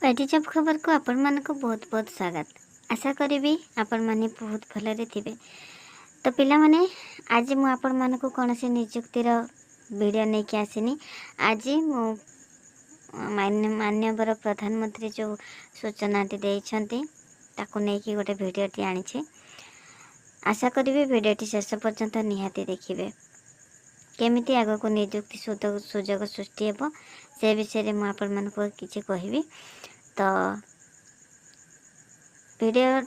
Party job खबर को आपण मानक बहुत बहुत स्वागत। आशा करी आपण माने बहुत भलरे थिबे। तो पिला माने आज मु आपण मानक कौन से नियुक्तिर वीडियो नहीं कि आसिनी। आज मु मान्यवर प्रधानमंत्री जो सूचना देइछंती ताकू नहीं कि गोटे वीडियोटी आनी। आशा करी वीडियोटी शेष पर्यंत निहाती देखिए केमिति आग को नियुक्ति सुजोग सृष्टि हेब से विषय में आपण मानक किछि कहबी। तो वीडियो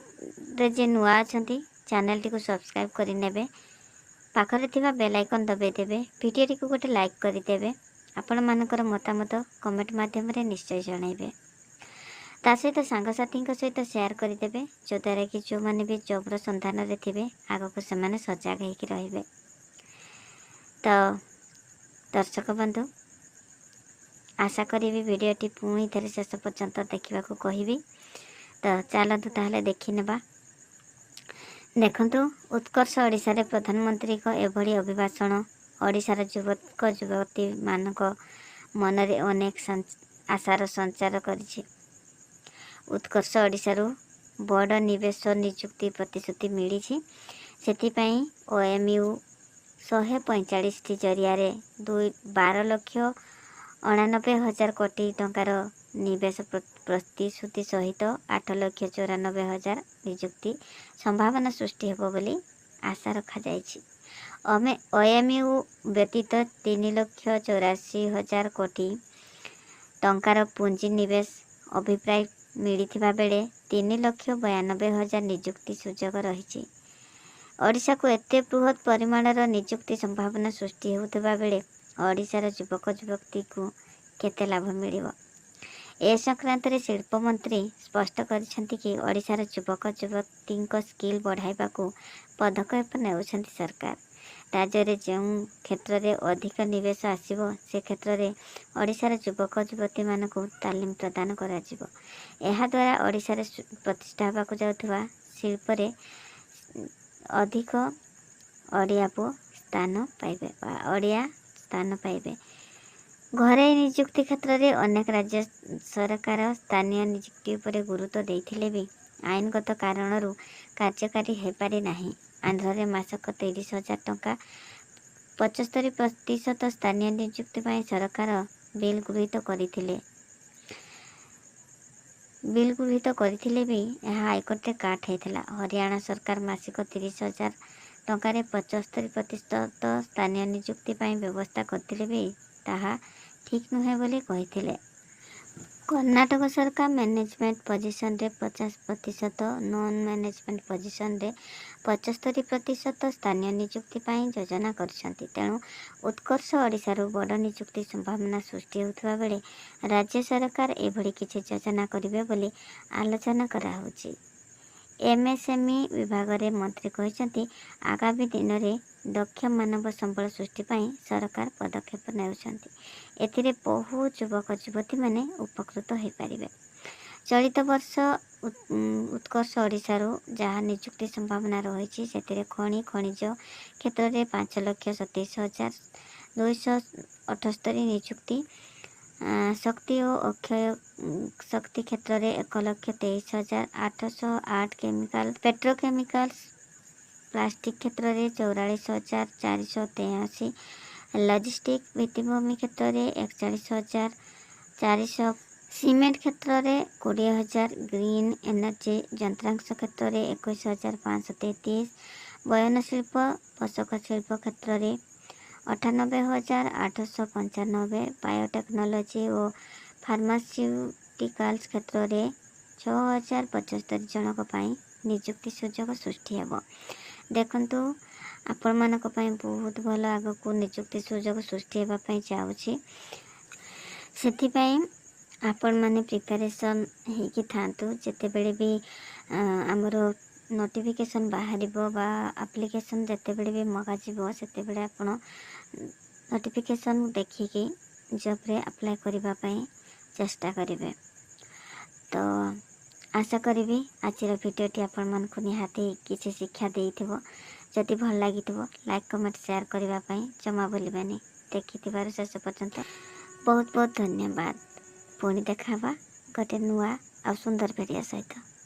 रे जे नुआ अछंती चैनल टी को सब्सक्राइब करि नेबे, पाखरे थिबा बेल आइकन दबाई देबे, वीडियो टी को गोटे लाइक करि देबे, आपण मानकर मतामत कमेंट माध्यम रे निश्चय जणाइबे। ता सहित सांगसाथी सहित शेयर करि देबे जो द्वारा कि जो माने भी जॉब संधान रे थिबे आगो को से माने सजग हेकि रहिबे। तो दर्शक बंधु आशा करी वीडियोटी पुणी थे शेष पर्यंत देखा कहबी। तो चलतु ताहले देखि नेबा। देखंतु उत्कर्ष ओडिशा प्रधानमंत्री को एभली अभिभाषण ओडिशार युवक युवती मानक मन रे अनेक आशार संचार करिछि। उत्कर्ष ओडिशारू बड़ निवेश नियुक्ति प्रतिश्रुति मिली। सेथिपाई OMU 145 जरिया 12,98,000 कोटी टंकार निवेश प्रतिश्रुति सहित 8,94,000 नियुक्ति संभावना सृष्टि हेबो बोली आशा रखा जायछि। OMU व्यतीत 3,84,000 कोटी टंकार पुंजी निवेश अभिप्राय मिलिथिबा बेले 3,92,000 नियुक्ति सुजोग रहिछि। ओडिशा को एते बृहत परिमाणर नियुक्ति संभावना सृष्टि हेउथिबा बेले ओडिशार युवक युवती को केते लाभ मिलिबो। ए संक्रांत रे शिल्प मंत्री स्पष्ट करिसेंति कि ओडिशार युवक युवती स्किल बढ़ाइबा को पदक्षेप नेउछंती सरकार। राज्य रे जो क्षेत्र रे अधिक निवेश आसीबो से क्षेत्र रे ओडिशार युवक युवती मानकु तालीम प्रदान करा जिवो। एहा द्वारा ओडिशार प्रतिष्ठा हेबाकु जाउथबा शिल्प रे अधिक ओडिया स्थान पाइबे। घरे नियुक्ति क्षेत्र में अनेक राज्य सरकार स्थानीय नियुक्ति उपरे गुरुत्व देइथिले भी आईनगत कारणरू कार्यकारी हो पारि नाही। आंध्र रे मासक 30,000 टंका 75% स्थानीय नियुक्ति पाई सरकार बिल गृहीत करथिले भी यह हाईकोर्ट काट होता। हरियाणा सरकार मासिक 30,000 टंकार 75% स्थानीय नियुक्ति पाई व्यवस्था करथिले भी ताहा ठीक नुहे बोली कहिथिले। कर्नाटक सरकार मैनेजमेंट पोजिशन रे 50%, नॉन मैनेजमेंट पोजिशन रे 75% स्थानीय नियुक्ति पाई योजना करछंती। तेणु उत्कर्ष ओडिशारू बड़ नियुक्ति संभावना सृष्टि होउथबा बेले राज्य सरकार एभली किछि योजना करिवे बोली आलोचना करा होछि। MSME विभाग रे मंत्री कहिसंती आगामी दिन में दक्ष मानव संबल सृष्टि पाई सरकार पदक्षेप नेउछंती। एथिरे बहु युवक युवती माने उपकृत हो पारिबे। चलित वर्ष उत्कर्ष ओडिशारू जहाँ नियुक्ति संभावना रही से खनिज क्षेत्र में 5,27,278 नियुक्ति, शक्ति और अक्षय शक्ति क्षेत्र में 1,23,808, केमिकल पेट्रोकेमिकल्स प्लास्टिक क्षेत्र में 44,483, लॉजिस्टिक भित्तिभूमि क्षेत्र में 41,400, सीमेंट क्षेत्र में 20,000, ग्रीन एनर्जी यंत्रांश क्षेत्र में 21,533, बयन शिल्प पोषक शिल्प क्षेत्र में 98,895, बायोटेक्नोलॉजी और फार्मास्यूटिकल्स क्षेत्र में 6,075 जनक पाई नियुक्ति सुजोग सृष्टि हेब। देखंतु आपण मानक पाई बहुत भल आग को नियुक्ति सुजोग सृष्टि हेबा पाई चाहूछि। सेथिपाई आपण माने प्रिपरेशन हेकि थांतु। जेते बेले भी हमरो नोटिफिकेशन बाहरिबो बा एप्लिकेशन जेते बेले भी मगा जिवो सेते बेले आपण नोटिफिकेशन देखिकी जॉब रे अप्लाई करिबा पाई चेष्टा करिवे। तो आशा करी आज भिडियोटी आपण मन को निहाती किसी शिक्षा देइथिबो। जदि भल लागिथिबो लाइक कमेंट शेयर करिबा पाई जमा भूलिबानी। देखिथिबार शेष पर्यंत बहुत बहुत धन्यवाद। पुणी देखाबा। गोटे नुआ आ सुंदर भिडियो सहित।